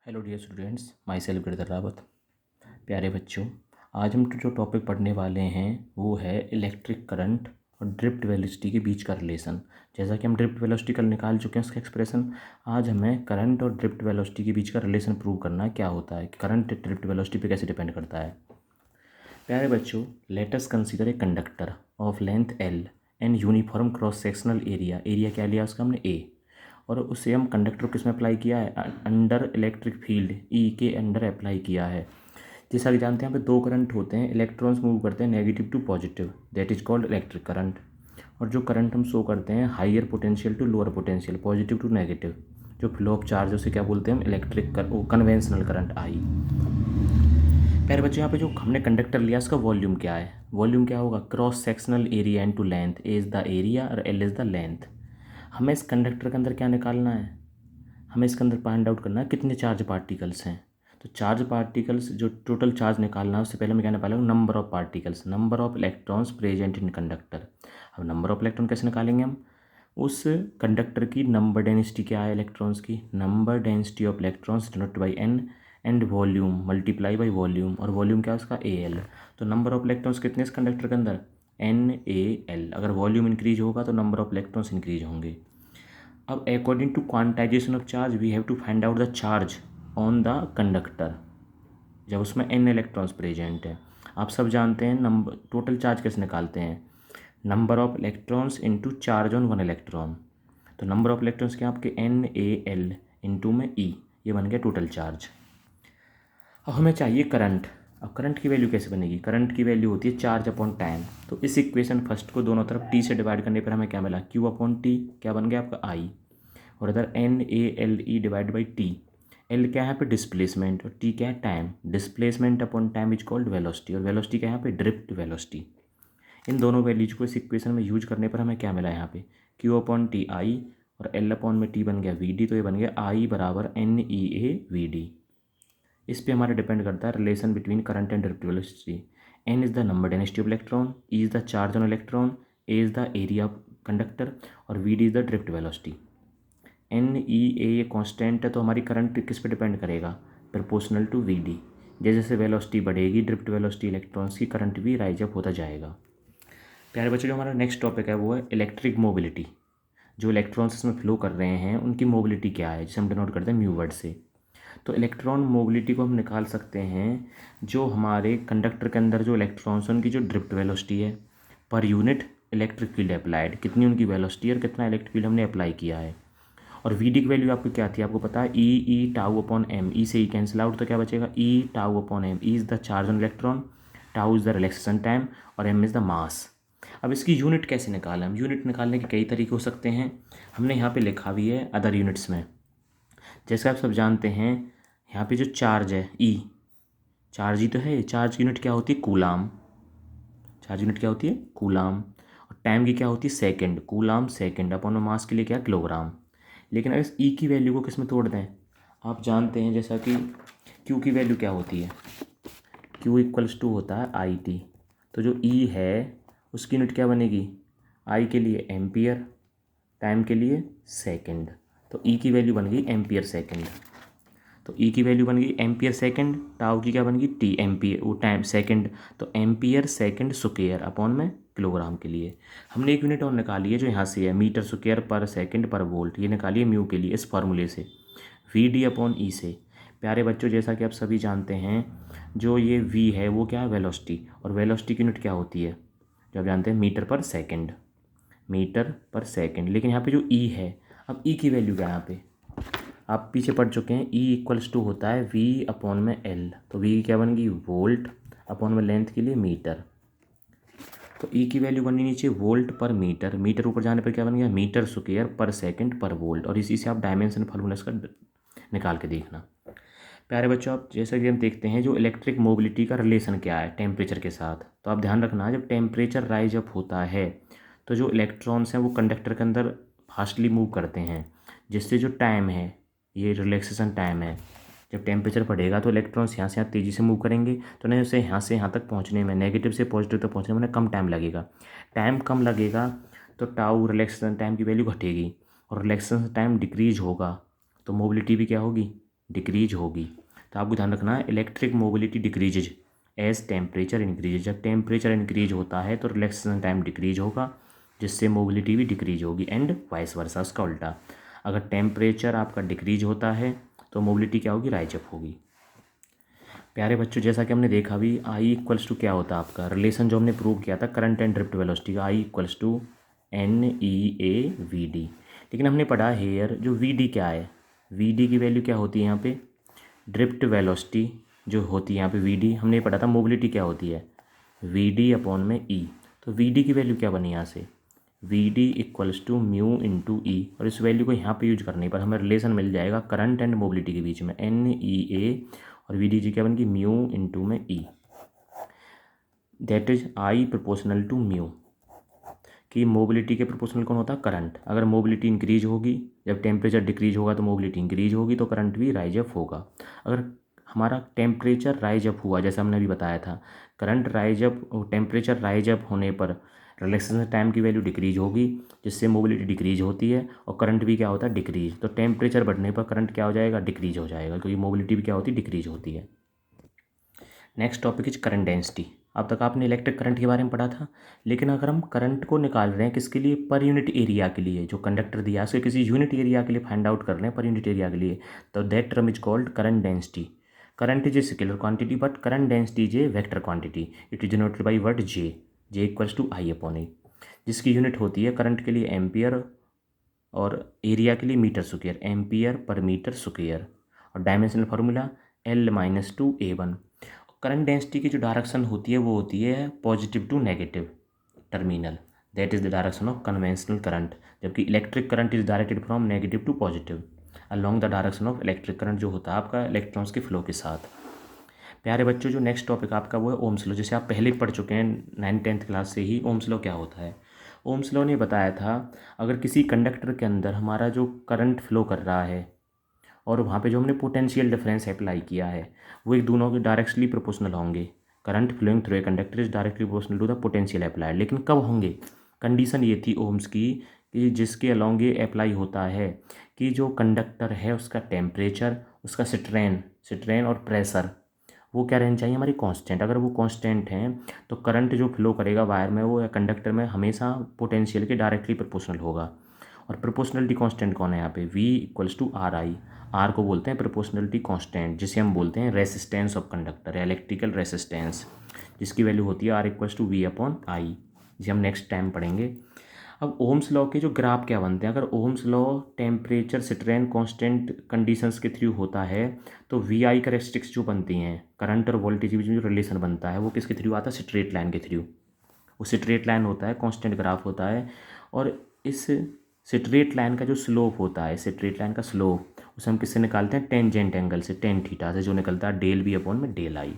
Hello dear students, myself Girdhar Rawat. प्यारे बच्चों, आज हम जो टॉपिक पढ़ने वाले हैं वो है इलेक्ट्रिक करंट और ड्रिफ्ट वेलोसिटी के बीच का रिलेशन। जैसा कि हम ड्रिफ्ट वेलोसिटी कल निकाल चुके हैं उसका एक्सप्रेशन, आज हमें करंट और ड्रिफ्ट वेलोसिटी के बीच का रिलेशन प्रूव करना है। क्या होता है, करंट ड्रिफ्ट वेलोसिटी पे कैसे डिपेंड करता है। प्यारे बच्चों, let us consider a conductor of length L and uniform cross sectional area. Area क्या लिया उसका हमने, ए, और उसे हम कंडक्टर किस में अप्लाई किया है, अंडर इलेक्ट्रिक फील्ड ई के अंडर अप्लाई किया है। जैसा कि जानते हैं यहाँ पे दो करंट होते हैं, इलेक्ट्रॉन्स मूव करते हैं negative to positive, that is called electric current. और जो करंट हम शो करते हैं higher potential to lower potential, positive to negative, जो फ्लो ऑफ चार्ज उसे क्या बोलते हैं हम, इलेक्ट्रिक कन्वेंशनल करंट आई। प्यारे बच्चों, यहाँ पे जो हमने कंडक्टर लिया उसका वॉल्यूम क्या है, वॉल्यूम क्या होगा, cross sectional area into length, A is the area और एल इज़ द लेंथ। हमें इस कंडक्टर के अंदर क्या निकालना है, हमें इसके अंदर फाइंड आउट करना है कितने चार्ज पार्टिकल्स हैं। तो चार्ज पार्टिकल्स जो टोटल चार्ज निकालना है उससे पहले हमें क्या निकालेंगे, number of particles, number of electrons present in conductor. अब नंबर ऑफ इलेक्ट्रॉन कैसे निकालेंगे हम, उस कंडक्टर की नंबर डेंसिटी क्या है इलेक्ट्रॉन्स की, number density of electrons denoted by N and volume multiply by volume, और वॉल्यूम क्या है उसका, ए एल। तो नंबर ऑफ इलेक्ट्रॉन्स कितने इस कंडक्टर के अंदर, एन ए एल। अगर वॉल्यूम इंक्रीज होगा तो नंबर ऑफ इलेक्ट्रॉन्स इंक्रीज होंगे। अब according to quantization of charge we have to find out the charge on the conductor जब उसमें एन इलेक्ट्रॉन्स प्रेजेंट है। आप सब जानते हैं नंबर टोटल चार्ज कैसे निकालते हैं, number of electrons into charge on one electron. तो नंबर ऑफ इलेक्ट्रॉन्स क्या आपके, एन ए एल इंटू में ई, ये बन गया टोटल चार्ज। अब हमें चाहिए करंट। अब करंट की वैल्यू कैसे बनेगी, करंट की वैल्यू होती है चार्ज अपॉन टाइम। तो इस इक्वेशन फर्स्ट को दोनों तरफ टी से डिवाइड करने पर हमें क्या मिला, क्यू अपॉन टी, क्या बन गया आपका आई, और इधर N A L E divide by T. L क्या है यहाँ पे, डिस्प्लेसमेंट, और टी क्या है, time. Displacement upon time is called velocity, और वेलोसिटी क्या है यहाँ पे, ड्रिफ्ट वेलोसिटी। इन दोनों वैल्यूज को इस इक्वेशन में यूज करने पर हमें क्या मिला यहाँ पे, क्यू अपॉन टी आई, और एल अपॉन में टी बन गया वी डी, तो ये बन गया आई बराबर N E A V D. इस पे हमारा डिपेंड करता है relation between current and drift velocity. N is the number density of electron, E is the charge on electron, A is the area of conductor, और V D is the drift velocity. N E A ये constant है, तो हमारी current किस पे depend करेगा, proportional to we D. जैसे जैसे वेलोसिटी बढ़ेगी ड्रिफ्ट वेलोसिटी इलेक्ट्रॉन्स की, करंट भी राइज अप होता जाएगा। प्यारे बच्चों, जो हमारा नेक्स्ट टॉपिक है वो है इलेक्ट्रिक मोबिलिटी। जो इलेक्ट्रॉन्स इसमें फ्लो कर रहे हैं उनकी मोबिलिटी क्या है, जिसे हम डिनोट करते हैं म्यू वर्ड से। तो इलेक्ट्रॉन मोबिलिटी को हम निकाल सकते हैं, जो हमारे कंडक्टर के अंदर जो इलेक्ट्रॉन्स हैं उनकी जो ड्रिफ्ट वेलोसिटी है per unit electric field applied, कितनी उनकी वेलोसिटी और कितना इलेक्ट्रिक फील्ड हमने अप्लाई किया है। और वी डी की वैल्यू आपको क्या थी, आपको पता है e tau upon m, e से ई कैंसिल आउट, तो क्या बचेगा, e tau upon m. E is the charge on electron, tau is the relaxation time, और एम इज़ द मास। अब इसकी यूनिट कैसे निकालें, हम यूनिट निकालने के कई तरीके हो सकते हैं, हमने यहाँ पे लिखा भी है अदर यूनिट्स में। जैसे आप सब जानते हैं यहाँ पे जो चार्ज है ई, चार्ज ही तो है, चार्ज की यूनिट क्या होती है, कूलाम। चार्ज यूनिट क्या होती है, कूलाम। और टाइम की क्या होती है, second, coulomb second, upon mass के लिए क्या, किलोग्राम। लेकिन अगर इस ई की वैल्यू को किस में तोड़ दें, आप जानते हैं जैसा कि क्यू की वैल्यू क्या होती है, क्यू इक्वल्स टू होता है आई टी। तो जो ई है उसकी यूनिट क्या बनेगी, आई के लिए एम्पियर, टाइम के लिए सेकंड। तो ई की वैल्यू बन गई एम्पियर सेकंड। तो ई की वैल्यू बन गई एम्पियर सेकंड, टाउ की क्या बन गई टी, एम्पियर वो टाइम सेकंड, तो एम्पियर सेकंड स्क्वायर अपॉन में किलोग्राम के लिए। हमने एक यूनिट और निकाली है जो यहाँ से है, मीटर स्क्वायर पर सेकंड पर वोल्ट, ये निकाली है म्यू के लिए इस फार्मूले से, वी डी अपॉन ई से। प्यारे बच्चों, जैसा कि आप सभी जानते हैं जो ये वी है वो क्या है, वेलोसिटी, और वेलोसिटी की यूनिट क्या होती है, जो आप जानते हैं मीटर पर सेकेंड, मीटर पर सेकेंड। लेकिन यहाँ पे जो ई है, अब ई की वैल्यू क्या है, यहाँ पे आप पीछे पढ़ चुके हैं, ई इक्वल्स टू होता है वी अपॉन में एल। तो वी क्या बन गई, वोल्ट अपॉन में लेंथ के लिए मीटर। तो ई की वैल्यू बनी नीचे वोल्ट पर मीटर, मीटर ऊपर जाने पर क्या बन गया, मीटर स्क्वायर पर सेकंड पर वोल्ट, और इसी से आप डायमेंशन फार्मूला इसका निकाल के देखना। प्यारे बच्चों, आप जैसा कि हम देखते हैं जो इलेक्ट्रिक मोबिलिटी का रिलेशन क्या है टेम्परेचर के साथ, तो आप ध्यान रखना जब टेम्परेचर राइज अप होता है तो जो इलेक्ट्रॉन्स हैं वो कंडक्टर के अंदर फास्टली मूव करते हैं, जिससे जो टाइम है ये रिलैक्सेशन टाइम है। जब टेम्परेचर बढ़ेगा तो इलेक्ट्रॉन्स यहाँ से यहाँ तेज़ी से मूव करेंगे, तो नहीं उसे यहाँ से यहाँ तक पहुँचने में, नेगेटिव से पॉजिटिव तक पहुँचने में उन्हें कम टाइम लगेगा। टाइम कम लगेगा तो टाउ रिलैक्सेशन टाइम की वैल्यू घटेगी, और रिलैक्सेशन टाइम डिक्रीज होगा तो मोबिलिटी भी क्या होगी, डिक्रीज होगी। तो आपको ध्यान रखना है electric mobility decreases as temperature increase. जब टेम्परेचर इंक्रीज होता है तो रिलैक्सेशन टाइम डिक्रीज होगा, जिससे मोबिलिटी भी डिक्रीज होगी, एंड वाइस वर्सा, उसका उल्टा। अगर टेम्परेचर आपका डिक्रीज होता है तो मोबिलिटी क्या होगी, राइज अप होगी। प्यारे बच्चों, जैसा कि हमने देखा भी आई इक्वल्स टू क्या होता है आपका रिलेशन जो हमने प्रूव किया था करंट एंड ड्रिफ्ट वेलोसिटी का, आई इक्वल्स टू NEA/VD। लेकिन हमने पढ़ा हेयर जो VD क्या है, VD की वैल्यू क्या होती है यहाँ पे, ड्रिफ्ट वेलोसिटी जो होती है यहाँ पे VD, हमने पढ़ा था मोबिलिटी क्या होती है VD/E। तो VD की वैल्यू क्या बनी यहाँ से, VD equals to mu into E, और इस वैल्यू को यहाँ पे यूज करने पर हमें रिलेशन मिल जाएगा करंट एंड मोबिलिटी के बीच में, NEA और VD जी क्या बनेगी, म्यू इंटू में E, that is I proportional to mu. कि मोबिलिटी के प्रोपोर्शनल कौन होता है, करंट। अगर मोबिलिटी इंक्रीज होगी, जब टेम्परेचर डिक्रीज होगा तो मोबिलिटी इंक्रीज होगी, तो करंट भी राइज अप होगा। अगर हमारा टेम्परेचर राइज अप हुआ, जैसा हमने अभी बताया था, current rise up, temperature rise up होने पर रिलैक्सेशन टाइम की वैल्यू डिक्रीज होगी, जिससे मोबिलिटी डिक्रीज होती है, और करंट भी क्या होता है, डिक्रीज। तो टेम्परेचर बढ़ने पर करंट क्या हो जाएगा, डिक्रीज हो जाएगा, क्योंकि मोबिलिटी भी क्या होती है, डिक्रीज होती है। Next topic is current density. अब तक आपने इलेक्ट्रिक करंट के बारे में पढ़ा था, लेकिन अगर हम करंट को निकाल रहे हैं किसके लिए, पर यूनिट एरिया के लिए, जो कंडक्टर दिया है उसके किसी यूनिट एरिया के लिए फाइंड आउट कर रहे हैं, पर यूनिट एरिया के लिए, तो that term is called current density. Current is a scalar quantity but current density is a vector quantity. It is denoted by word J equals to I/A, जिसकी unit होती है current के लिए ampere और area के लिए metre square, ampere per metre square, और dimensional formula L-2A1। Current density की जो डायरेक्शन होती है वो होती है positive to negative terminal, that is the direction of conventional current. जबकि electric current is directed from negative to positive along the direction of electric current, जो होता है आपका इलेक्ट्रॉन्स के फ्लो के साथ। प्यारे बच्चों, जो नेक्स्ट टॉपिक आपका वो है ओम्स लॉ, जिसे आप पहले पढ़ चुके हैं 9th-10th क्लास से ही। ओम्स लॉ क्या होता है, ओम्स लॉ ने बताया था अगर किसी कंडक्टर के अंदर हमारा जो करंट फ्लो कर रहा है और वहाँ पे जो हमने पोटेंशियल डिफरेंस अप्लाई किया है, वो एक दोनों के डायरेक्टली प्रोपोर्शनल होंगे। Current flowing through a conductor is directly proportional to the potential applied. लेकिन कब होंगे, कंडीशन ये थी ओम्स की कि जिसके अलॉन्ग ये अप्लाई होता है कि जो कंडक्टर है उसका टेम्परेचर, उसका स्ट्रेन और प्रेशर वो क्या रहनी चाहिए, हमारी कांस्टेंट। अगर वो कांस्टेंट हैं तो करंट जो फ्लो करेगा वायर में वो या कंडक्टर में हमेशा पोटेंशियल के डायरेक्टली प्रोपोर्शनल होगा। और प्रोपोर्शनलिटी कांस्टेंट कौन है यहाँ पे, V equals to RI। R को बोलते हैं प्रोपोर्शनलिटी कांस्टेंट, जिसे हम बोलते हैं रेसिस्टेंस ऑफ कंडक्टर या इलेक्ट्रिकल रेसिस्टेंस, जिसकी वैल्यू होती है R इक्वल्स टू V/I, जिसे हम नेक्स्ट टाइम पढ़ेंगे। अब ओम्स लॉ के जो ग्राफ क्या बनते हैं, अगर Ohm's law temperature strain constant conditions के थ्रू होता है तो VI कैरेक्टरिस्टिक्स जो बनती हैं करंट और वोल्टेज के बीच में जो रिलेशन बनता है वो किसके थ्रू आता है, स्ट्रेट लाइन के थ्रू। वो स्ट्रेट लाइन होता है, कांस्टेंट ग्राफ होता है, और इस स्ट्रेट लाइन का जो स्लोप होता है, स्ट्रेट लाइन का स्लोप उसे हम किससे निकालते हैं, टेंजेंट एंगल से, टेन थीटा से, जो निकलता है डेल V/डेल I।